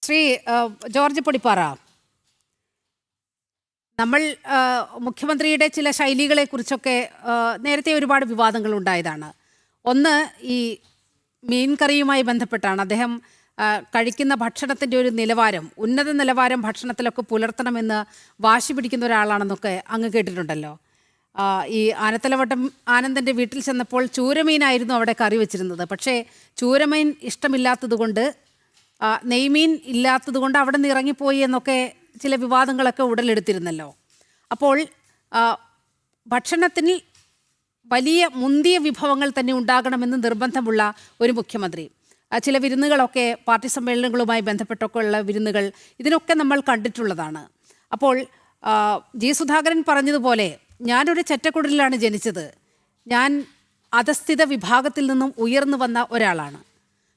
Shri George Podippara, നമ്മൾ മുഖ്യമന്ത്രിയുടെ ചില ശൈലികളെക്കുറിച്ചൊക്കെ നേരത്തെ ഒരുപാട് വിവാദങ്ങൾ ഉണ്ടായതാണ്. ഒന്ന്, ഈ മീൻ കറിയുമായി ബന്ധപ്പെട്ടാണ്. അദ്ദേഹം കഴിക്കുന്ന ഭക്ഷണത്തിൻ്റെ ഒരു നിലവാരം, ഉന്നത നിലവാരം ഭക്ഷണത്തിലൊക്കെ പുലർത്തണമെന്ന് വാശി പിടിക്കുന്ന ഒരാളാണെന്നൊക്കെ അങ്ങ് കേട്ടിട്ടുണ്ടല്ലോ. ഈ ആനത്തലവട്ടം ആനന്ദൻ്റെ വീട്ടിൽ ചെന്നപ്പോൾ ചൂരമീനായിരുന്നു അവിടെ കറി വെച്ചിരുന്നത്. പക്ഷേ ചൂരമീൻ ഇഷ്ടമില്ലാത്തതുകൊണ്ട്, നെയ്മീൻ ഇല്ലാത്തതുകൊണ്ട് അവിടെ നിന്ന് ഇറങ്ങിപ്പോയി എന്നൊക്കെ ചില വിവാദങ്ങളൊക്കെ ഉടലെടുത്തിരുന്നല്ലോ. അപ്പോൾ ഭക്ഷണത്തിൽ വലിയ മുന്തിയ വിഭവങ്ങൾ തന്നെ ഉണ്ടാകണമെന്ന് നിർബന്ധമുള്ള ഒരു മുഖ്യമന്ത്രി, ചില വിരുന്നുകളൊക്കെ പാർട്ടി സമ്മേളനങ്ങളുമായി ബന്ധപ്പെട്ടൊക്കെ ഉള്ള വിരുന്നുകൾ, ഇതിനൊക്കെ നമ്മൾ കണ്ടിട്ടുള്ളതാണ്. അപ്പോൾ ജി സുധാകരൻ പറഞ്ഞതുപോലെ, ഞാനൊരു ചെറ്റക്കുടലിലാണ് ജനിച്ചത്, ഞാൻ അധസ്ഥിത വിഭാഗത്തിൽ നിന്നും ഉയർന്നു വന്ന ഒരാളാണ്.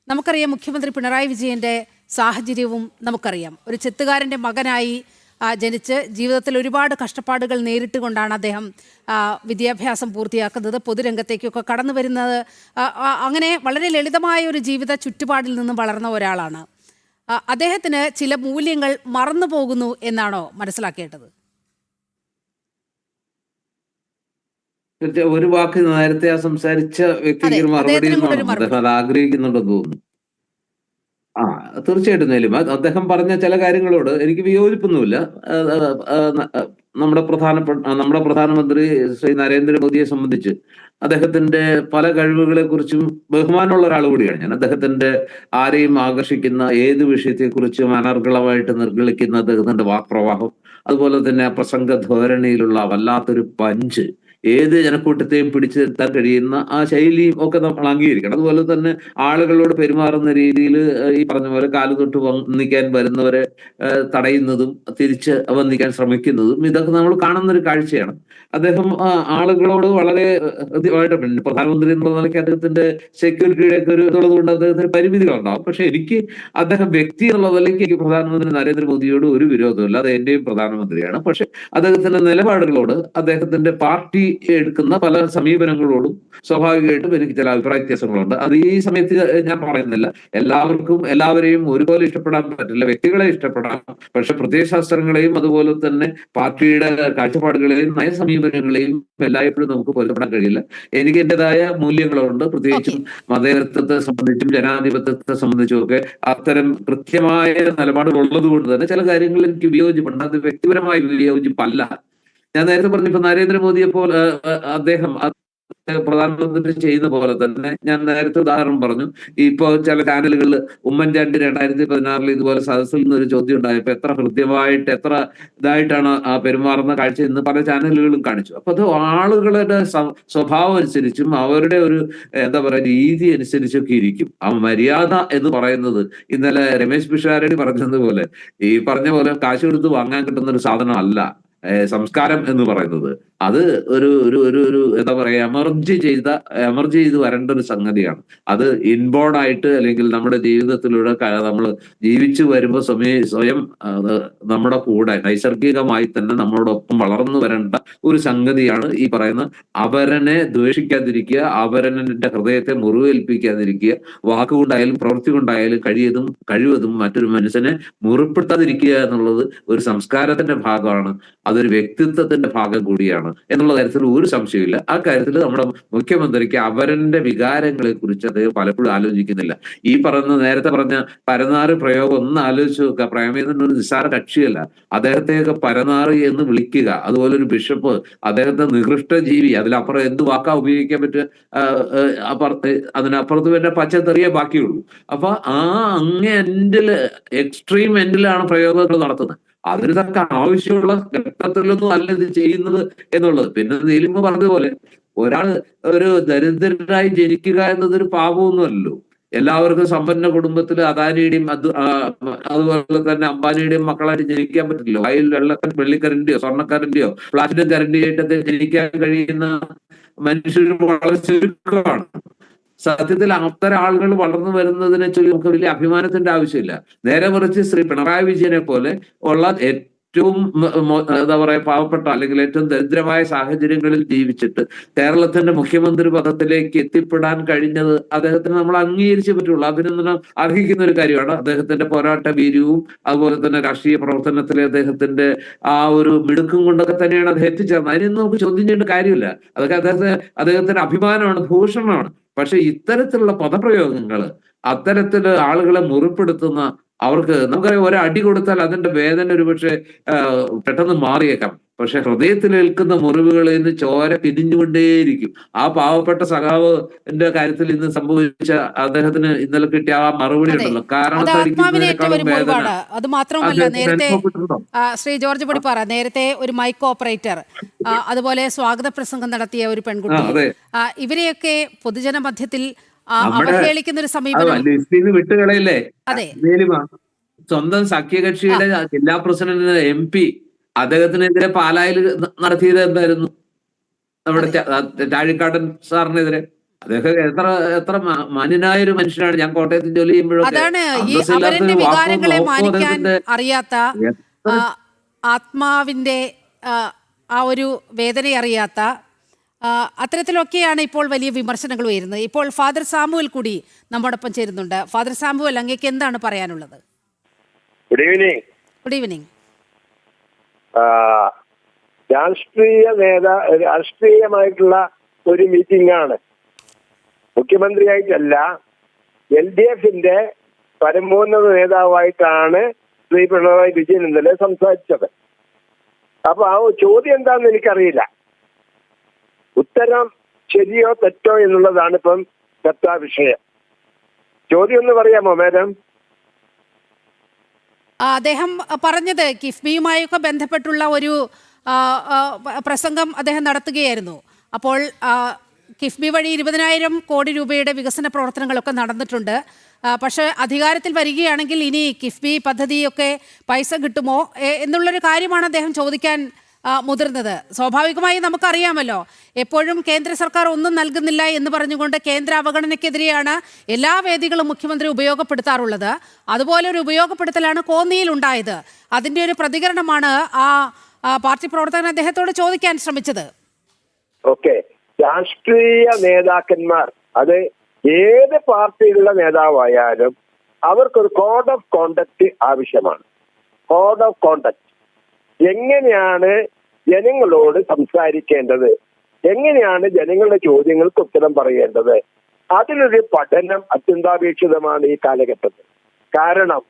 നമുക്കറിയാം മുഖ്യമന്ത്രി പിണറായി വിജയൻ്റെ സാഹചര്യവും നമുക്കറിയാം. ഒരു ചെത്തുകാരൻ്റെ മകനായി ജനിച്ച് ജീവിതത്തിൽ ഒരുപാട് കഷ്ടപ്പാടുകൾ നേരിട്ട് കൊണ്ടാണ് അദ്ദേഹം വിദ്യാഭ്യാസം പൂർത്തിയാക്കുന്നത്, പൊതുരംഗത്തേക്കൊക്കെ കടന്നു വരുന്നത്. അങ്ങനെ വളരെ ലളിതമായ ഒരു ജീവിത ചുറ്റുപാടിൽ നിന്നും വളർന്ന ഒരാളാണ്. അദ്ദേഹത്തിന് ചില മൂല്യങ്ങൾ മറന്നു പോകുന്നു എന്നാണോ മനസ്സിലാക്കേണ്ടത്? ഒരു വാക്ക് നേരത്തെ സംസാരിച്ച വ്യക്തിക്ക് മറുപടി അദ്ദേഹം അത് ആഗ്രഹിക്കുന്നുണ്ടെന്ന് തോന്നുന്നു. തീർച്ചയായിട്ടും നേലിമ, അദ്ദേഹം പറഞ്ഞ ചില കാര്യങ്ങളോട് എനിക്ക് വിയോജിപ്പൊന്നുമില്ല. നമ്മുടെ പ്രധാനമന്ത്രി ശ്രീ നരേന്ദ്രമോദിയെ സംബന്ധിച്ച് അദ്ദേഹത്തിന്റെ പല കഴിവുകളെ കുറിച്ചും ബഹുമാനമുള്ള ഒരാൾ കൂടിയാണ് ഞാൻ. അദ്ദേഹത്തിന്റെ ആരെയും ആകർഷിക്കുന്ന ഏത് വിഷയത്തെക്കുറിച്ചും അനർഗളമായിട്ട് നിർഗളിക്കുന്ന അദ്ദേഹത്തിന്റെ വാക്പ്രവാഹം, അതുപോലെ തന്നെ പ്രസംഗ ധോരണിയിലുള്ള വല്ലാത്തൊരു പഞ്ച്, ഏത് ജനക്കൂട്ടത്തെയും പിടിച്ചു നിർത്താൻ കഴിയുന്ന ആ ശൈലിയും ഒക്കെ നമ്മൾ അംഗീകരിക്കണം. അതുപോലെ തന്നെ ആളുകളോട് പെരുമാറുന്ന രീതിയിൽ ഈ പറഞ്ഞ പോലെ കാലുതൊട്ട് വന്നിക്കാൻ വരുന്നവരെ തടയുന്നതും തിരിച്ച് വന്നിക്കാൻ ശ്രമിക്കുന്നതും ഇതൊക്കെ നമ്മൾ കാണുന്ന ഒരു കാഴ്ചയാണ്. അദ്ദേഹം ആളുകളോട് വളരെ പ്രധാനമന്ത്രി എന്നുള്ള നിലയ്ക്ക് അദ്ദേഹത്തിന്റെ സെക്യൂരിറ്റിയുടെ ഒക്കെ ഒരു ഇതുള്ളത് കൊണ്ട് അദ്ദേഹത്തിന് പരിമിതികളുണ്ടാവും. പക്ഷെ എനിക്ക് അദ്ദേഹം വ്യക്തി എന്നുള്ള നിലയ്ക്ക് എനിക്ക് പ്രധാനമന്ത്രി നരേന്ദ്രമോദിയോട് ഒരു വിരോധമില്ല. അത് എന്റെയും പ്രധാനമന്ത്രിയാണ്. പക്ഷെ അദ്ദേഹത്തിന്റെ നിലപാടുകളോട്, അദ്ദേഹത്തിന്റെ പാർട്ടി എടുക്കുന്ന പല സമീപനങ്ങളോടും സ്വാഭാവികമായിട്ടും എനിക്ക് ചില അഭിപ്രായ വ്യത്യാസങ്ങളുണ്ട്. അത് ഈ സമയത്ത് ഞാൻ പറയുന്നില്ല. എല്ലാവരെയും ഒരുപോലെ ഇഷ്ടപ്പെടാൻ പറ്റില്ല, വ്യക്തികളെ ഇഷ്ടപ്പെടാം. പക്ഷെ പ്രത്യയശാസ്ത്രങ്ങളെയും അതുപോലെ തന്നെ പാർട്ടിയുടെ കാഴ്ചപ്പാടുകളെയും നയസമീപനങ്ങളെയും എല്ലായ്പ്പോഴും നമുക്ക് പൊരുത്തപ്പെടാൻ കഴിയില്ല. എനിക്ക് എന്റേതായ മൂല്യങ്ങളുണ്ട്. പ്രത്യേകിച്ചും മതേതരത്വത്തെ സംബന്ധിച്ചും ജനാധിപത്യത്തെ സംബന്ധിച്ചും ഒക്കെ അത്തരം കൃത്യമായ നിലപാടുകൾ ഉള്ളത് കൊണ്ട് തന്നെ ചില കാര്യങ്ങളിൽ എനിക്ക് വിയോജിപ്പുണ്ട്. അത് വ്യക്തിപരമായ വിയോജിപ്പല്ല. ഞാൻ നേരത്തെ പറഞ്ഞു, ഇപ്പൊ നരേന്ദ്രമോദിയെ പോലെ അദ്ദേഹം പ്രധാനമന്ത്രി ചെയ്യുന്ന പോലെ തന്നെ, ഞാൻ നേരത്തെ ഉദാഹരണം പറഞ്ഞു, ഇപ്പൊ ചില ചാനലുകളിൽ ഉമ്മൻചാണ്ടി 2016 ഇതുപോലെ സദസ്സിൽ നിന്ന് ഒരു ചോദ്യം ഉണ്ടായപ്പോ എത്ര ഹൃദ്യമായിട്ട് എത്ര ഇതായിട്ടാണ് ആ പെരുമാറുന്ന കാഴ്ച എന്ന് പല ചാനലുകളും കാണിച്ചു. അപ്പൊ അത് ആളുകളുടെ സ്വഭാവം അനുസരിച്ചും അവരുടെ ഒരു എന്താ പറയുക രീതി അനുസരിച്ചൊക്കെ ഇരിക്കും. ആ മര്യാദ എന്ന് പറയുന്നത്, ഇന്നലെ രമേശ് പിഷാരടി പറഞ്ഞതുപോലെ, ഈ പറഞ്ഞ പോലെ കാശ് കൊടുത്ത് വാങ്ങാൻ കിട്ടുന്ന ഒരു സാധനം അല്ല സംസ്കാരം എന്ന് പറയുന്നത്. അത് ഒരു ഒരു ഒരു ഒരു എന്താ പറയാ എമർജി ചെയ്ത് വരേണ്ട ഒരു സംഗതിയാണ്. അത് ഇൻബോൺ ആയിട്ട്, അല്ലെങ്കിൽ നമ്മുടെ ജീവിതത്തിലൂടെ നമ്മൾ ജീവിച്ചു വരുമ്പോൾ സ്വയം നമ്മുടെ കൂടെ നൈസർഗികമായി തന്നെ നമ്മളോടൊപ്പം വളർന്നു വരേണ്ട ഒരു സംഗതിയാണ് ഈ പറയുന്ന അപരനെ ദ്വേഷിക്കാതിരിക്കുക, അപരന്റെ ഹൃദയത്തെ മുറിവേൽപ്പിക്കാതിരിക്കുക, വാക്കുകൊണ്ടായാലും പ്രവൃത്തി കൊണ്ടായാലും കഴിവതും മറ്റൊരു മനുഷ്യനെ മുറിപ്പെടുത്താതിരിക്കുക എന്നുള്ളത് ഒരു സംസ്കാരത്തിന്റെ ഭാഗമാണ്. അതൊരു വ്യക്തിത്വത്തിന്റെ ഭാഗം കൂടിയാണ് എന്നുള്ള കാര്യത്തിൽ ഒരു സംശയമില്ല. ആ കാര്യത്തിൽ നമ്മുടെ മുഖ്യമന്ത്രിക്ക് അവരന്റെ വികാരങ്ങളെ കുറിച്ച് അദ്ദേഹം പലപ്പോഴും ആലോചിക്കുന്നില്ല. ഈ നേരത്തെ പറഞ്ഞ പരനാറ് പ്രയോഗം ഒന്ന് ആലോചിച്ച് നോക്കുക. പ്രേമേന്ദ്രൻ ഒരു നിസ്സാര കക്ഷിയല്ല. അദ്ദേഹത്തെയൊക്കെ പരനാറി എന്ന് വിളിക്കുക, അതുപോലെ ഒരു ബിഷപ്പ്, അദ്ദേഹത്തെ നികൃഷ്ട ജീവി, അതിലപ്പുറം എന്ത് വാക്കാ ഉപയോഗിക്കാൻ പറ്റുക? അതിനപ്പുറത്ത് പിന്നെ പച്ചത്തെറിയേ ബാക്കിയുള്ളൂ. അപ്പൊ ആ അങ്ങേ എൻഡില്, എക്സ്ട്രീം എൻഡിലാണ് പ്രയോഗങ്ങൾ നടത്തുന്നത്. അതിനൊക്കെ ആവശ്യമുള്ള ഘട്ടത്തിലൊന്നും അല്ല ഇത് ചെയ്യുന്നത് എന്നുള്ളത്. പിന്നെ നീലിമ പറഞ്ഞതുപോലെ, ഒരാൾ ഒരു ദരിദ്രനായി ജനിക്കുക എന്നതൊരു പാപമൊന്നുമല്ലല്ലോ. എല്ലാവർക്കും സമ്പന്ന കുടുംബത്തിൽ അദാനിയുടെയും അതുപോലെ തന്നെ അംബാനിയുടെയും മക്കളായിട്ട് ജനിക്കാൻ പറ്റില്ലല്ലോ. അതിൽ വെള്ളിക്കരന്റെയോ സ്വർണ്ണക്കരന്റെയോ പ്ലാറ്റിനം കരണ്ടിയായിട്ടൊക്കെ ജനിക്കാൻ കഴിയുന്ന മനുഷ്യർ വളരെ ചുരുക്കമാണ്. സത്യത്തിൽ അത്തരം ആളുകൾ വളർന്നു വരുന്നതിനെ ചൊല്ലി നമുക്ക് വലിയ അഭിമാനത്തിന്റെ ആവശ്യമില്ല. നേരെ മറിച്ച് ശ്രീ പിണറായി വിജയനെ പോലെ ഉള്ള ഏറ്റവും എന്താ പറയാ പാവപ്പെട്ട അല്ലെങ്കിൽ ഏറ്റവും ദരിദ്രമായ സാഹചര്യങ്ങളിൽ ജീവിച്ചിട്ട് കേരളത്തിന്റെ മുഖ്യമന്ത്രി പദത്തിലേക്ക് എത്തിപ്പെടാൻ കഴിഞ്ഞത് അദ്ദേഹത്തിന് നമ്മൾ അംഗീകരിച്ചേ പറ്റുള്ളൂ. അഭിനന്ദനം അർഹിക്കുന്ന ഒരു കാര്യമാണ്. അദ്ദേഹത്തിന്റെ പോരാട്ട വീര്യവും അതുപോലെ തന്നെ രാഷ്ട്രീയ പ്രവർത്തനത്തിലെ അദ്ദേഹത്തിന്റെ ആ ഒരു മിടുക്കും കൊണ്ടൊക്കെ തന്നെയാണ് അദ്ദേഹം എത്തിച്ചേർന്നത്. അതിനൊന്നും നമുക്ക് ചോദ്യം ചെയ്യേണ്ട കാര്യമില്ല. അതൊക്കെ അദ്ദേഹത്തിന്റെ അഭിമാനമാണ്, ഭൂഷണമാണ്. പക്ഷെ ഇത്തരത്തിലുള്ള പദപ്രയോഗങ്ങൾ, അത്തരത്തില് ആളുകളെ മുറിപ്പെടുത്തുന്ന, അവർക്ക് നമുക്കറിയാം ഒരു അടി കൊടുത്താൽ അതിന്റെ വേദന ഒരുപക്ഷെ പെട്ടെന്ന് മാറിയേക്കാം. പക്ഷെ ഹൃദയത്തിൽ ഏൽക്കുന്ന മുറിവുകളിൽ നിന്ന് ചോര പിരിഞ്ഞുകൊണ്ടേയിരിക്കും. ആ പാവപ്പെട്ട സഖാവിന്റെ കാര്യത്തിൽ ഇന്ന് സംഭവിച്ച അദ്ദേഹത്തിന് ഇന്നലെ കിട്ടിയ ആ മറുപടി ഉണ്ടല്ലോ, കാരണത്തടിക്കുന്നതിനേക്കാളും വേദന അത് മാത്രമല്ല, നേരത്തെ ശ്രീ ജോർജ് പൊടിപ്പാറ നേരത്തെ ഒരു മൈക്ക് ഓപ്പറേറ്റർ, അതുപോലെ സ്വാഗത പ്രസംഗം നടത്തിയ ഒരു പെൺകുട്ടി, ഇവരെയൊക്കെ പൊതുജന മധ്യത്തിൽ അവഹേളിക്കുന്ന ഒരു സമീപനം വിട്ടുകളയില്ലേ? അതെ, സ്വന്തം സഖ്യകക്ഷിയുടെ ജില്ലാ പ്രസിഡന്റ് MP അദ്ദേഹത്തിനെതിരെ പാലായിൽ നടത്തിയത് എന്തായിരുന്നു? നമ്മുടെ ചാഴിക്കാടൻ സാറിനെതിരെ. അദ്ദേഹം എത്ര മാന്യനായ ഒരു മനുഷ്യനാണ്. ഞാൻ കോട്ടയത്ത് ജോലി ചെയ്യുമ്പോഴൊക്കെ അറിയാത്ത, ആത്മാവിന്റെ ആ ഒരു വേദന അറിയാത്ത, അത്തരത്തിലൊക്കെയാണ് ഇപ്പോൾ വലിയ വിമർശനങ്ങൾ ഉയരുന്നത്. ഇപ്പോൾ ഫാദർ സാമുവൽ കൂടി നമ്മോടൊപ്പം ചേരുന്നുണ്ട്. ഫാദർ സാമുവൽ, അങ്ങേക്ക് എന്താണ് പറയാനുള്ളത്? Good evening. Good evening. രാഷ്ട്രീയമായിട്ടുള്ള ഒരു മീറ്റിംഗ് ആണ്. മുഖ്യമന്ത്രിയായിട്ടല്ല, LDFന്റെ പരമോന്നത നേതാവായിട്ടാണ് ശ്രീ പിണറായി വിജയൻ ഇന്നലെ സംസാരിച്ചത്. അപ്പൊ ആ ചോദ്യം എന്താണെന്ന് എനിക്കറിയില്ല. ഉത്തരം ശരിയോ തെറ്റോ എന്നുള്ളതാണ് ഇപ്പം ചർച്ചാ വിഷയം. ചോദ്യം ഒന്ന് പറയാമോ മാഡം? അദ്ദേഹം പറഞ്ഞത് കിഫ്ബിയുമായൊക്കെ ബന്ധപ്പെട്ടുള്ള ഒരു പ്രസംഗം അദ്ദേഹം നടത്തുകയായിരുന്നു. അപ്പോൾ കിഫ്ബി വഴി 20,000 കോടി രൂപയുടെ വികസന പ്രവർത്തനങ്ങളൊക്കെ നടന്നിട്ടുണ്ട്. പക്ഷേ അധികാരത്തിൽ വരികയാണെങ്കിൽ ഇനി കിഫ്ബി പദ്ധതിയൊക്കെ പൈസ കിട്ടുമോ എന്നുള്ളൊരു കാര്യമാണ് അദ്ദേഹം ചോദിക്കാൻ മുതിർന്നത്. സ്വാഭാവികമായി നമുക്കറിയാമല്ലോ, എപ്പോഴും കേന്ദ്ര സർക്കാർ ഒന്നും നൽകുന്നില്ല എന്ന് പറഞ്ഞുകൊണ്ട് കേന്ദ്ര അവഗണനയ്ക്കെതിരെയാണ് എല്ലാ വേദികളും മുഖ്യമന്ത്രി ഉപയോഗപ്പെടുത്താറുള്ളത്. അതുപോലെ ഒരു ഉപയോഗപ്പെടുത്തലാണ് കോന്നിയിൽ ഉണ്ടായത്. അതിൻ്റെ ഒരു പ്രതികരണമാണ് ആ പാർട്ടി പ്രവർത്തകൻ അദ്ദേഹത്തോട് ചോദിക്കാൻ ശ്രമിച്ചത്. ഓക്കെ, രാഷ്ട്രീയ നേതാക്കന്മാർ, അത് ഏത് പാർട്ടിയിലുള്ള നേതാവായാലും അവർക്കൊരു കോഡ് ഓഫ് കോണ്ടക്ട് ആവശ്യമാണ്. കോഡ് ഓഫ് കോണ്ടക്ട്, എങ്ങനെയാണ് ജനങ്ങളോട് സംസാരിക്കേണ്ടത്, എങ്ങനെയാണ് ജനങ്ങളുടെ ചോദ്യങ്ങൾക്ക് ഉത്തരം പറയേണ്ടത്, അതിലൊരു പഠനം അത്യന്താപേക്ഷിതമാണ് ഈ കാലഘട്ടത്തിൽ. കാരണം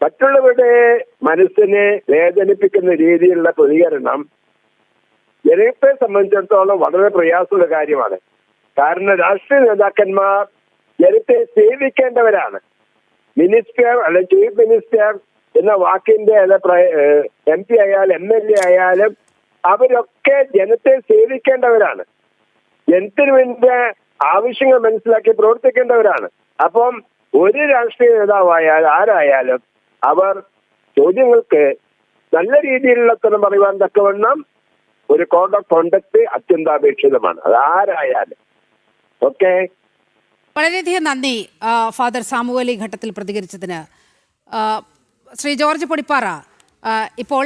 മറ്റുള്ളവരുടെ മനസ്സിനെ വേദനിപ്പിക്കുന്ന രീതിയിലുള്ള പ്രതികരണം ജനത്തെ സംബന്ധിച്ചിടത്തോളം വളരെ പ്രയാസമുള്ള കാര്യമാണ്. കാരണം രാഷ്ട്രീയ നേതാക്കന്മാർ ജനത്തെ സേവിക്കേണ്ടവരാണ്. മിനിസ്റ്റർ അല്ലെങ്കിൽ ചീഫ് മിനിസ്റ്റർ എന്ന വാക്കിന്റെ MP ആയാലും MLA ആയാലും അവരൊക്കെ ജനത്തെ സേവിക്കേണ്ടവരാണ്. ജനത്തിന് വേണ്ട ആവശ്യങ്ങൾ മനസ്സിലാക്കി പ്രവർത്തിക്കേണ്ടവരാണ്. അപ്പം ഒരു രാഷ്ട്രീയ നേതാവായാലും ആരായാലും അവർ ചോദ്യങ്ങൾക്ക് നല്ല രീതിയിലുള്ള ഉത്തരം പറയുവാൻ തക്കവണ്ണം ഒരു കോഡ് ഓഫ് കോണ്ടക്ട് അത്യന്താപേക്ഷിതമാണ്. അത് ആരായാലും. ഓക്കെ, വളരെയധികം നന്ദി ഫാദർ സാമുവൽ ഈ ഘട്ടത്തിൽ പ്രതികരിച്ചതിന്. ശ്രീ ജോർജ് പൊടിപ്പാറ, ഇപ്പോൾ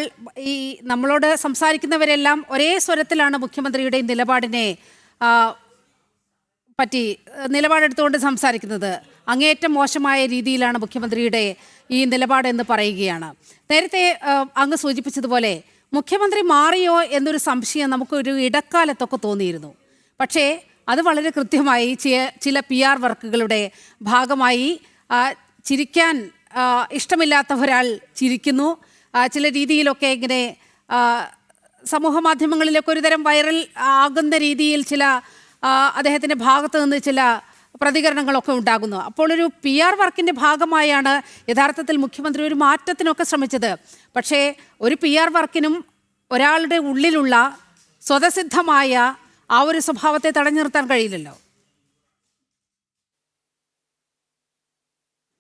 ഈ നമ്മളോട് സംസാരിക്കുന്നവരെല്ലാം ഒരേ സ്വരത്തിലാണ് മുഖ്യമന്ത്രിയുടെ നിലപാടിനെ പറ്റി നിലപാടെടുത്തുകൊണ്ട് സംസാരിക്കുന്നത്. അങ്ങേയറ്റം മോശമായ രീതിയിലാണ് മുഖ്യമന്ത്രിയുടെ ഈ നിലപാടെന്ന് പറയുകയാണ്. നേരത്തെ അങ്ങ് സൂചിപ്പിച്ചതുപോലെ മുഖ്യമന്ത്രി മാറിയോ എന്നൊരു സംശയം നമുക്കൊരു ഇടക്കാലത്തൊക്കെ തോന്നിയിരുന്നു. പക്ഷേ അത് വളരെ കൃത്യമായി ചില PR വർക്കുകളുടെ ഭാഗമായി ചിരിക്കാൻ ഇഷ്ടമില്ലാത്ത ഒരാൾ ചിരിക്കുന്നു, ചില രീതിയിലൊക്കെ ഇങ്ങനെ സമൂഹ മാധ്യമങ്ങളിലൊക്കെ ഒരു തരം വൈറൽ ആകുന്ന രീതിയിൽ ചില അദ്ദേഹത്തിൻ്റെ ഭാഗത്ത് നിന്ന് ചില പ്രതികരണങ്ങളൊക്കെ ഉണ്ടാകുന്നു. അപ്പോൾ ഒരു PR വർക്കിൻ്റെ ഭാഗമായാണ് യഥാർത്ഥത്തിൽ മുഖ്യമന്ത്രി ഒരു മാറ്റത്തിനൊക്കെ ശ്രമിച്ചത്. പക്ഷേ ഒരു PR വർക്കിനും ഒരാളുടെ ഉള്ളിലുള്ള സ്വതസിദ്ധമായ ആ ഒരു സ്വഭാവത്തെ തടഞ്ഞു നിർത്താൻ കഴിയില്ലല്ലോ.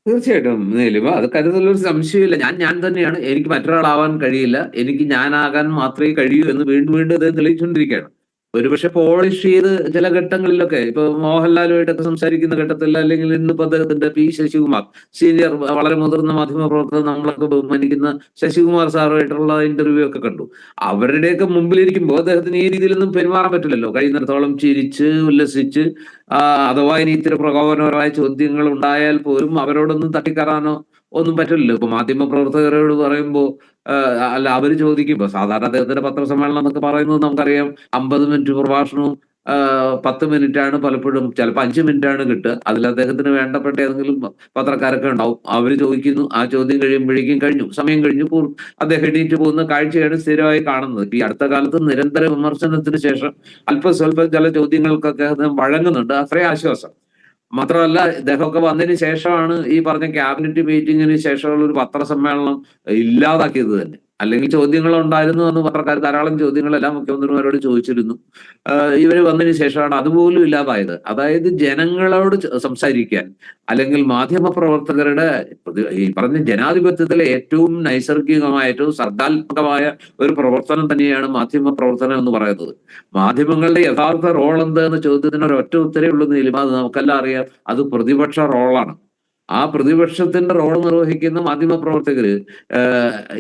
തീർച്ചയായിട്ടും നീലിമ, അത് കാര്യത്തിലൊരു സംശയമില്ല. ഞാൻ തന്നെയാണ്, എനിക്ക് മറ്റൊരാളാവാൻ കഴിയില്ല, എനിക്ക് ഞാനാകാൻ മാത്രമേ കഴിയൂ എന്ന് വീണ്ടും വീണ്ടും ഇത് തെളിയിച്ചുകൊണ്ടിരിക്കുകയാണ്. ഒരുപക്ഷെ പോളിഷ് ചെയ്ത് ചില ഘട്ടങ്ങളിലൊക്കെ ഇപ്പൊ മോഹൻലാലുമായിട്ടൊക്കെ സംസാരിക്കുന്ന ഘട്ടത്തിൽ, അല്ലെങ്കിൽ ഇന്നിപ്പോ അദ്ദേഹത്തിന്റെ പി ശശികുമാർ സീനിയർ വളരെ മുതിർന്ന മാധ്യമ പ്രവർത്തകർ നമ്മളൊക്കെ ബഹുമാനിക്കുന്ന ശശികുമാർ സാറുമായിട്ടുള്ള ഇന്റർവ്യൂ ഒക്കെ കണ്ടു. അവരുടെയൊക്കെ മുമ്പിലിരിക്കുമ്പോൾ അദ്ദേഹത്തിന് ഈ രീതിയിലൊന്നും പെരുമാറാൻ പറ്റില്ലല്ലോ. കഴിയുന്നിടത്തോളം ചിരിച്ച് ഉല്ലസിച്ച് അഥവാ ഇനി ഇത്തിരി പ്രകോപനപരമായ ചോദ്യങ്ങൾ ഉണ്ടായാൽ പോലും അവരോടൊന്നും തട്ടിക്കറാനോ ഒന്നും പറ്റില്ലല്ലോ. ഇപ്പൊ മാധ്യമ പ്രവർത്തകരോട് പറയുമ്പോ അല്ല, അവര് ചോദിക്കുമ്പോ സാധാരണ അദ്ദേഹത്തിന്റെ പത്രസമ്മേളനം എന്നൊക്കെ പറയുന്നത് നമുക്കറിയാം 50 മിനിറ്റ് പ്രഭാഷണവും 10 മിനിറ്റാണ് പലപ്പോഴും, ചിലപ്പോൾ 5 മിനിറ്റാണ് കിട്ടുക. അതിൽ അദ്ദേഹത്തിന് വേണ്ടപ്പെട്ട ഏതെങ്കിലും പത്രക്കാരൊക്കെ ഉണ്ടാവും. അവര് ചോദിക്കുന്നു, ആ ചോദ്യം കഴിയുമ്പോഴേക്കും കഴിഞ്ഞു, സമയം കഴിഞ്ഞു, അദ്ദേഹം എണീറ്റ് പോകുന്ന കാഴ്ചയാണ് സ്ഥിരമായി കാണുന്നത്. ഈ അടുത്ത കാലത്ത് നിരന്തര വിമർശനത്തിന് ശേഷം അല്പസ്വല്പം ചില ചോദ്യങ്ങൾക്കൊക്കെ അദ്ദേഹം വഴങ്ങുന്നുണ്ട്. അത്രയും ആശ്വാസം. മാത്രമല്ല, ഇദ്ദേഹമൊക്കെ വന്നതിന് ശേഷമാണ് ഈ പറഞ്ഞ ക്യാബിനറ്റ് മീറ്റിംഗിന് ശേഷമുള്ള ഒരു പത്രസമ്മേളനം ഇല്ലാതാക്കിയത് തന്നെ. അല്ലെങ്കിൽ ചോദ്യങ്ങൾ ഉണ്ടായിരുന്നു എന്ന് പത്രക്കാർ ധാരാളം ചോദ്യങ്ങളെല്ലാം മുഖ്യമന്ത്രിമാരോട് ചോദിച്ചിരുന്നു. ഇവര് വന്നതിന് ശേഷമാണ് അതുപോലും ഇല്ലാതായത്. അതായത് ജനങ്ങളോട് സംസാരിക്കാൻ, അല്ലെങ്കിൽ മാധ്യമ പ്രവർത്തകരുടെ ഈ പറഞ്ഞ ജനാധിപത്യത്തിലെ ഏറ്റവും നൈസർഗികമായ, ഏറ്റവും സർഗാത്മകമായ ഒരു പ്രവർത്തനം തന്നെയാണ് മാധ്യമ പ്രവർത്തനം എന്ന് പറയുന്നത്. മാധ്യമങ്ങളുടെ യഥാർത്ഥ റോൾ എന്താ എന്ന ചോദ്യത്തിന് ഒരൊറ്റ ഉത്തരേ ഉള്ളൂ നീലിമ, അത് നമുക്കെല്ലാം അറിയാം. അത് പ്രതിപക്ഷ റോളാണ്. ആ പ്രതിപക്ഷത്തിന്റെ റോൾ നിർവഹിക്കുന്ന മാധ്യമ പ്രവർത്തകര്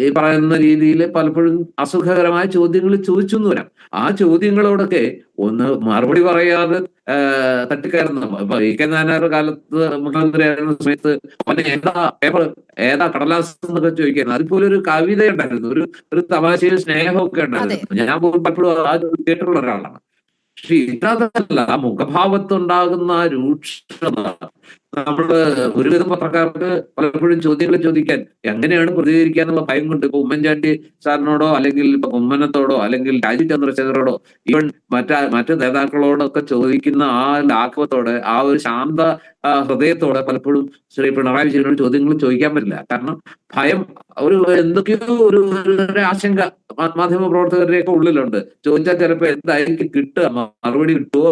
ഈ പറയുന്ന രീതിയിൽ പലപ്പോഴും അസുഖകരമായ ചോദ്യങ്ങൾ ചോദിച്ചു എന്ന് വരാം. ആ ചോദ്യങ്ങളോടൊക്കെ ഒന്ന് മറുപടി പറയാതെ തട്ടിക്കയറുന്ന, ഇപ്പൊ ഇ കെ നായനാരുടെ കാലത്ത് മുഖ്യമന്ത്രിയായിരുന്ന സമയത്ത് അവന് ഏതാ പേപ്പർ, ഏതാ കടലാസ് എന്നൊക്കെ ചോദിക്കായിരുന്നു. അതിൽപോലും ഒരു കവിത ഉണ്ടായിരുന്നു, ഒരു തമാശയും സ്നേഹമൊക്കെ ഉണ്ടായിരുന്നു. ഞാൻ പോലും പലപ്പോഴും ആ കേട്ടിട്ടുള്ള ഒരാളാണ്. പക്ഷെ ഇതല്ല, ആ മുഖഭാവത്തുണ്ടാകുന്ന ആ രൂക്ഷത നമ്മള് ഒരുവിധം പത്രക്കാർക്ക് പലപ്പോഴും ചോദ്യങ്ങൾ ചോദിക്കാൻ എങ്ങനെയാണ് പ്രതികരിക്കുക എന്നുള്ള ഭയം കൊണ്ട്, ഇപ്പൊ ഉമ്മൻചാണ്ടി സാറിനോടോ, അല്ലെങ്കിൽ ഇപ്പൊ കുമ്മനത്തോടോ, അല്ലെങ്കിൽ രാജീവ് ചന്ദ്രശേഖരോടോ, ഈവൻ മറ്റ് നേതാക്കളോടൊക്കെ ചോദിക്കുന്ന ആ ലാഘവത്തോടെ, ആ ഒരു ശാന്ത ഹൃദയത്തോടെ പലപ്പോഴും ശ്രീ പിണറായി വിജയനോട് ചോദ്യങ്ങൾ ചോദിക്കാൻ പറ്റില്ല. കാരണം ഭയം, എന്തൊക്കെയോ ഒരു ആശങ്ക മാധ്യമ പ്രവർത്തകരുടെയൊക്കെ ഉള്ളിലുണ്ട്. ചോദിച്ചാൽ ചിലപ്പോ എന്തായിരിക്കും കിട്ടുക, മറുപടി കിട്ടുമോ,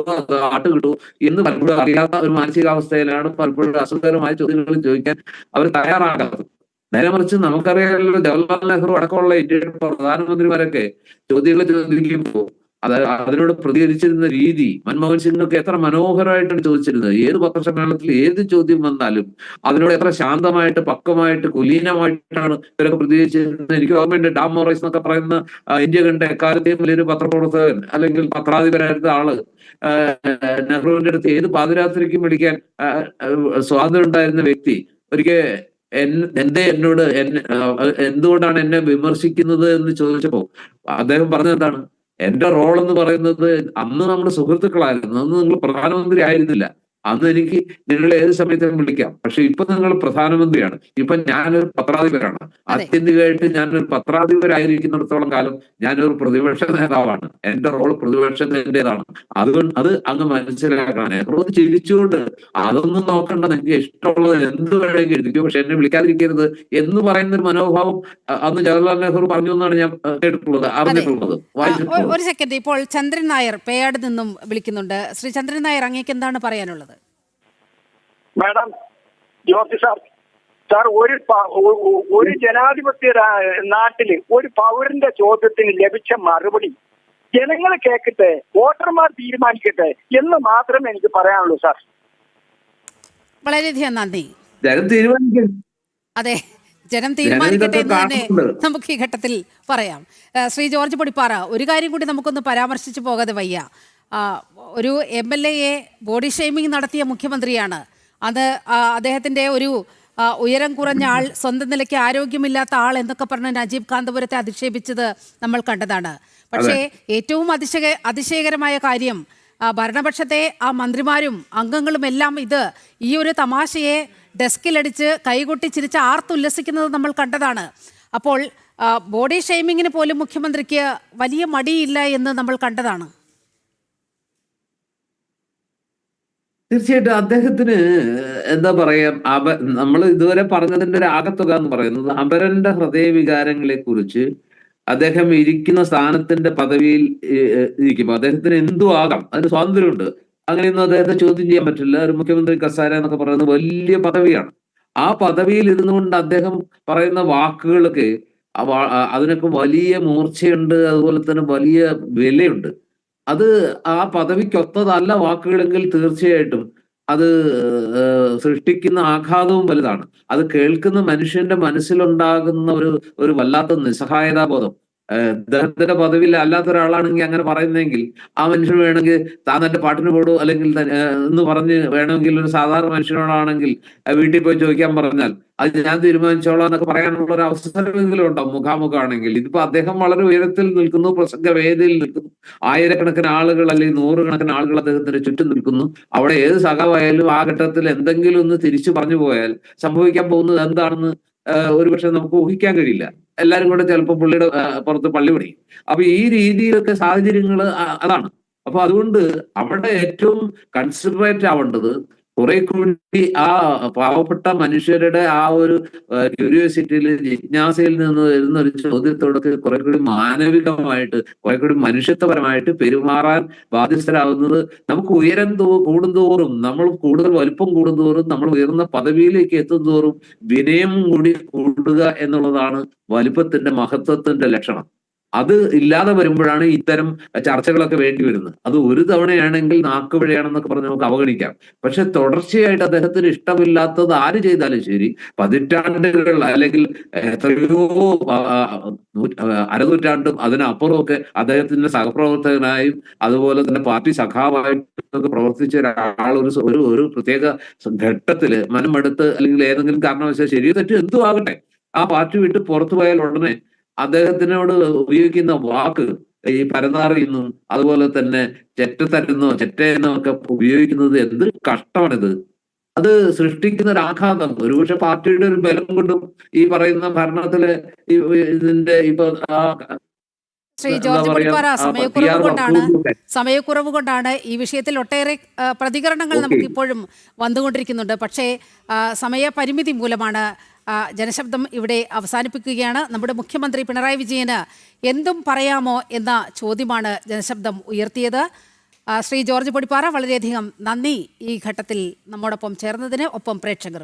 ആട്ട് കിട്ടുമോ എന്ന് പലപ്പോഴും അറിയാത്ത ഒരു മാനസികാവസ്ഥയിലാണ് പലപ്പോഴും അസുഖകരമായ ചോദ്യങ്ങൾ ചോദിക്കാൻ അവർ തയ്യാറാകാത്തത്. നേരെ മറിച്ച് നമുക്കറിയാമല്ലോ, ജവഹർലാൽ നെഹ്റു അടക്കമുള്ള ഇന്ത്യയുടെ പ്രധാനമന്ത്രിമാരൊക്കെ ചോദ്യങ്ങൾ ചോദിക്കുമ്പോൾ അതിനോട് പ്രതികരിച്ചിരുന്ന രീതി, മൻമോഹൻ സിംഗൊക്കെ എത്ര മനോഹരമായിട്ടാണ് ചോദിച്ചിരുന്നത്. ഏത് പത്രസമ്മേളനത്തിൽ ഏത് ചോദ്യം വന്നാലും അതിനോട് എത്ര ശാന്തമായിട്ട്, പക്വമായിട്ട്, കുലീനമായിട്ടാണ് ഇവരൊക്കെ പ്രതികരിച്ചിരുന്നത്. എനിക്ക് ഓർമ്മയുണ്ട്, ഡാം മോറൈസ് എന്നൊക്കെ പറയുന്ന ഇന്ത്യ കണ്ട എക്കാലത്തെയും വലിയൊരു പത്രപ്രവർത്തകൻ, അല്ലെങ്കിൽ പത്രാധിപരായിരുന്ന ആള്, നെഹ്റുവിന്റെ അടുത്ത് ഏത് പാതിരാത്രിക്കും വിളിക്കാൻ സ്വാതന്ത്ര്യം ഉണ്ടായിരുന്ന വ്യക്തി, ഒരിക്കൽ എന്തുകൊണ്ടാണ് എന്നെ വിമർശിക്കുന്നത് എന്ന് ചോദിച്ചപ്പോ അദ്ദേഹം പറഞ്ഞത് എന്താണ്? എന്റെ റോൾ എന്ന് പറയുന്നത്, അന്ന് നമ്മൾ സുഹൃത്തുക്കളായിരുന്നു, അന്ന് നിങ്ങൾ പ്രധാനമന്ത്രി ആയിരുന്നില്ല, അന്ന് എനിക്ക് നിങ്ങൾ ഏത് സമയത്തും വിളിക്കാം. പക്ഷെ ഇപ്പൊ നിങ്ങൾ പ്രധാനമന്ത്രിയാണ്, ഇപ്പൊ ഞാനൊരു പത്രാധിപരാണ്. ആത്യന്തികമായിട്ട് ഞാനൊരു പത്രാധിപരായിരിക്കുന്നിടത്തോളം കാലം ഞാനൊരു പ്രതിപക്ഷ നേതാവാണ്. എന്റെ റോൾ പ്രതിപക്ഷത്തിൻ്റെതാണ്. അതുകൊണ്ട് അത് അങ്ങ് മനസ്സിലാക്കണം. നെഹ്റു ചിരിച്ചുകൊണ്ട് അതൊന്നും നോക്കണ്ട, നിങ്ങൾക്ക് ഇഷ്ടമുള്ളത് എന്ത് വേണമെങ്കിൽ എഴുതിക്കും, പക്ഷെ എന്നെ വിളിക്കാതിരിക്കരുത് എന്ന് പറയുന്ന ഒരു മനോഭാവം അന്ന് ജവഹർലാൽ നെഹ്റു പറഞ്ഞു എന്നാണ് ഞാൻ കേട്ടിട്ടുള്ളത്, അറിഞ്ഞിട്ടുള്ളത്, വായിച്ചിട്ടുള്ളത്. ഒരു സെക്കൻഡ്, ഇപ്പോൾ ചന്ദ്രൻ നായർ പേയാട് നിന്നും വിളിക്കുന്നുണ്ട്. ശ്രീ ചന്ദ്രൻ നായർ, അങ്ങേക്ക് എന്താണ് പറയാനുള്ളത്? മാഡം, ജോർജ് സാർ, ഒരു ജനാധിപത്യ നാട്ടില് ഒരു പൗരന്റെ ചോദ്യത്തിന് ലഭിച്ച മറുപടി ജനങ്ങൾ കേൾക്കട്ടെ, വോട്ടർമാർ തീരുമാനിക്കട്ടെ എന്ന് മാത്രമേ എനിക്ക് പറയാനുള്ളൂ സാർ. വളരെയധികം നന്ദി. ജനം തീരുമാനിക്കും. അതെ, ജനം തീരുമാനിക്കട്ടെ എന്ന് തന്നെ നമുക്ക് ഈ ഘട്ടത്തിൽ പറയാം. ശ്രീ ജോർജ് പൊടിപ്പാറ, ഒരു കാര്യം കൂടി നമുക്കൊന്ന് പരാമർശിച്ചു പോകാതെ വയ്യ. ഒരു MLA ബോഡി ഷെയ്മിങ് നടത്തിയ മുഖ്യമന്ത്രിയാണ്. അത് അദ്ദേഹത്തിൻ്റെ ഒരു ഉയരം കുറഞ്ഞ ആൾ, സ്വന്തം നിലയ്ക്ക് ആരോഗ്യമില്ലാത്ത ആൾ എന്നൊക്കെ പറഞ്ഞ് നജീബ് കാന്തപുരത്തെ അധിക്ഷേപിച്ചത് നമ്മൾ കണ്ടതാണ്. പക്ഷേ ഏറ്റവും അതിശയകരമായ കാര്യം, ഭരണപക്ഷത്തെ ആ മന്ത്രിമാരും അംഗങ്ങളും എല്ലാം ഈ ഒരു തമാശയെ ഡെസ്കിലടിച്ച് കൈകൊട്ടി ചിരിച്ച് ആർത്തുല്ലസിക്കുന്നത് നമ്മൾ കണ്ടതാണ്. അപ്പോൾ ബോഡി ഷെയ്മിങ്ങിന് പോലും മുഖ്യമന്ത്രിക്ക് വലിയ മടിയില്ല എന്ന് നമ്മൾ കണ്ടതാണ്. തീർച്ചയായിട്ടും അദ്ദേഹത്തിന് എന്താ പറയാ, നമ്മൾ ഇതുവരെ പറഞ്ഞതിന്റെ ഒരു ആകത്തുക എന്ന് പറയുന്നത്, അപരന്റെ ഹൃദയവികാരങ്ങളെ കുറിച്ച് അദ്ദേഹം ഇരിക്കുന്ന സ്ഥാനത്തിന്റെ പദവിയിൽ ഇരിക്കുമ്പോൾ അദ്ദേഹത്തിന് എന്തും ആകാം, അതിന് സ്വാതന്ത്ര്യമുണ്ട്. അങ്ങനെയൊന്നും അദ്ദേഹത്തെ ചോദ്യം ചെയ്യാൻ പറ്റില്ല. ഒരു മുഖ്യമന്ത്രി കസേര എന്നൊക്കെ പറയുന്നത് വലിയ പദവിയാണ്. ആ പദവിയിൽ ഇരുന്നുകൊണ്ട് അദ്ദേഹം പറയുന്ന വാക്കുകളൊക്കെ അതിനൊക്കെ വലിയ മൂർച്ചയുണ്ട്, അതുപോലെ തന്നെ വലിയ വിലയുണ്ട്. അത് ആ പദവിക്കൊത്തതല്ല വാക്കുകളെങ്കിൽ തീർച്ചയായിട്ടും അത് സൃഷ്ടിക്കുന്ന ആഘാതവും വലുതാണ്. അത് കേൾക്കുന്ന മനുഷ്യന്റെ മനസ്സിലുണ്ടാകുന്ന ഒരു വല്ലാത്ത നിസ്സഹായതാബോധം. ഇദ്ദേഹത്തിന്റെ പദവിയിൽ അല്ലാത്ത ഒരാളാണെങ്കിൽ അങ്ങനെ പറയുന്നെങ്കിൽ ആ മനുഷ്യൻ വേണമെങ്കിൽ താൻ തന്റെ പാട്ടിന് പോടൂ അല്ലെങ്കിൽ എന്ന് പറഞ്ഞ് വേണമെങ്കിൽ ഒരു സാധാരണ മനുഷ്യനോടാണെങ്കിൽ വീട്ടിൽ പോയി ചോദിക്കാൻ പറഞ്ഞാൽ അത് ഞാൻ തീരുമാനിച്ചോളാം എന്നൊക്കെ പറയാനുള്ള ഒരു അവസരമെങ്കിലും ഉണ്ടാവും മുഖാമുഖമാണെങ്കിൽ. ഇതിപ്പോ അദ്ദേഹം വളരെ ഉയരത്തിൽ നിൽക്കുന്നു, പ്രസംഗ വേദിയിൽ നിൽക്കുന്നു, ആയിരക്കണക്കിന് ആളുകൾ അല്ലെങ്കിൽ നൂറുകണക്കിന് ആളുകൾ അദ്ദേഹത്തിന് ചുറ്റും നിൽക്കുന്നു. അവിടെ ഏത് സഖാവായാലും ആ ഘട്ടത്തിൽ എന്തെങ്കിലും ഒന്ന് തിരിച്ചു പറഞ്ഞു പോയാൽ സംഭവിക്കാൻ പോകുന്നത് എന്താണെന്ന് ഒരുപക്ഷെ നമുക്ക് ഊഹിക്കാൻ കഴിയില്ല. എല്ലാരും കൂടെ ചിലപ്പോൾ പുള്ളിയുടെ പുറത്ത് പള്ളി പണിയും. അപ്പൊ ഈ രീതിയിലൊക്കെ സാഹചര്യങ്ങൾ അതാണ്. അപ്പൊ അതുകൊണ്ട് അവിടെ ഏറ്റവും കൺസിഡറേറ്റ് ആവേണ്ടത് കുറെ കൂടി ആ പാവപ്പെട്ട മനുഷ്യരുടെ ആ ഒരു ക്യൂരിയോസിറ്റിയിൽ, ജിജ്ഞാസയിൽ നിന്ന് വരുന്ന ഒരു ചോദ്യത്തോടൊക്കെ കുറെ കൂടി മാനവികമായിട്ട്, കുറെ കൂടി മനുഷ്യത്വപരമായിട്ട് പെരുമാറാൻ ബാധ്യസ്ഥരാകുന്നത് നമുക്ക് ഉയരം കൂടുന്തോറും, നമ്മൾ കൂടുതൽ വലുപ്പം കൂടുന്തോറും, നമ്മൾ ഉയർന്ന പദവിയിലേക്ക് എത്തുന്തോറും വിനയം കൂടി കൂടുക എന്നുള്ളതാണ് വലുപ്പത്തിന്റെ മഹത്വത്തിന്റെ ലക്ഷണം. അത് ഇല്ലാതെ വരുമ്പോഴാണ് ഇത്തരം ചർച്ചകളൊക്കെ വേണ്ടി വരുന്നത്. അത് ഒരു തവണയാണെങ്കിൽ നാക്കുപിഴയാണെന്നൊക്കെ പറഞ്ഞ് നമുക്ക് അവഗണിക്കാം. പക്ഷെ തുടർച്ചയായിട്ട് അദ്ദേഹത്തിന് ഇഷ്ടമില്ലാത്തത് ആര് ചെയ്താലും ശരി, പതിറ്റാണ്ടുകൾ അല്ലെങ്കിൽ എത്രയോ അരനൂറ്റാണ്ടും അതിനപ്പുറമൊക്കെ അദ്ദേഹത്തിന്റെ സഹപ്രവർത്തകനായും അതുപോലെ തന്നെ പാർട്ടി സഖാവായിട്ടൊക്കെ പ്രവർത്തിച്ച ഒരാൾ ഒരു പ്രത്യേക ഘട്ടത്തില് മനമെടുത്ത് അല്ലെങ്കിൽ ഏതെങ്കിലും കാരണവശാൽ ശരിയോ തെറ്റോ എന്തും ആകട്ടെ ആ പാർട്ടി വിട്ട് പുറത്തു പോയാൽ ഉടനെ അദ്ദേഹത്തിനോട് ഉപയോഗിക്കുന്ന വാക്ക് ഈ പരന്നാറിയെന്നും അതുപോലെ തന്നെ ചെറ്റത്തരുന്നോ ചെറ്റയെന്നോ ഒക്കെ ഉപയോഗിക്കുന്നത് എന്തൊരു കഷ്ടമാണിത്. അത് സൃഷ്ടിക്കുന്ന ഒരു ആഘാതം ഒരുപക്ഷെ പാർട്ടിയുടെ ഒരു ബലം കൊണ്ടും ഈ പറയുന്ന ഭരണത്തിലെ ഇതിന്റെ ഇപ്പൊ ശ്രീ ജോർജ് പൊടിപ്പാറ, സമയക്കുറവ് കൊണ്ടാണ് ഈ വിഷയത്തിൽ ഒട്ടേറെ പ്രതികരണങ്ങൾ നമുക്ക് ഇപ്പോഴും വന്നുകൊണ്ടിരിക്കുന്നുണ്ട്. പക്ഷേ സമയപരിമിതി മൂലമാണ് ജനശബ്ദം ഇവിടെ അവസാനിപ്പിക്കുകയാണ്. നമ്മുടെ മുഖ്യമന്ത്രി പിണറായി വിജയന് എന്തും പറയാമോ എന്ന ചോദ്യമാണ് ജനശബ്ദം ഉയർത്തിയത്. ശ്രീ ജോർജ് പൊടിപ്പാറ, വളരെയധികം നന്ദി ഈ ഘട്ടത്തിൽ നമ്മോടൊപ്പം ചേർന്നതിന്, ഒപ്പം പ്രേക്ഷകർക്കും.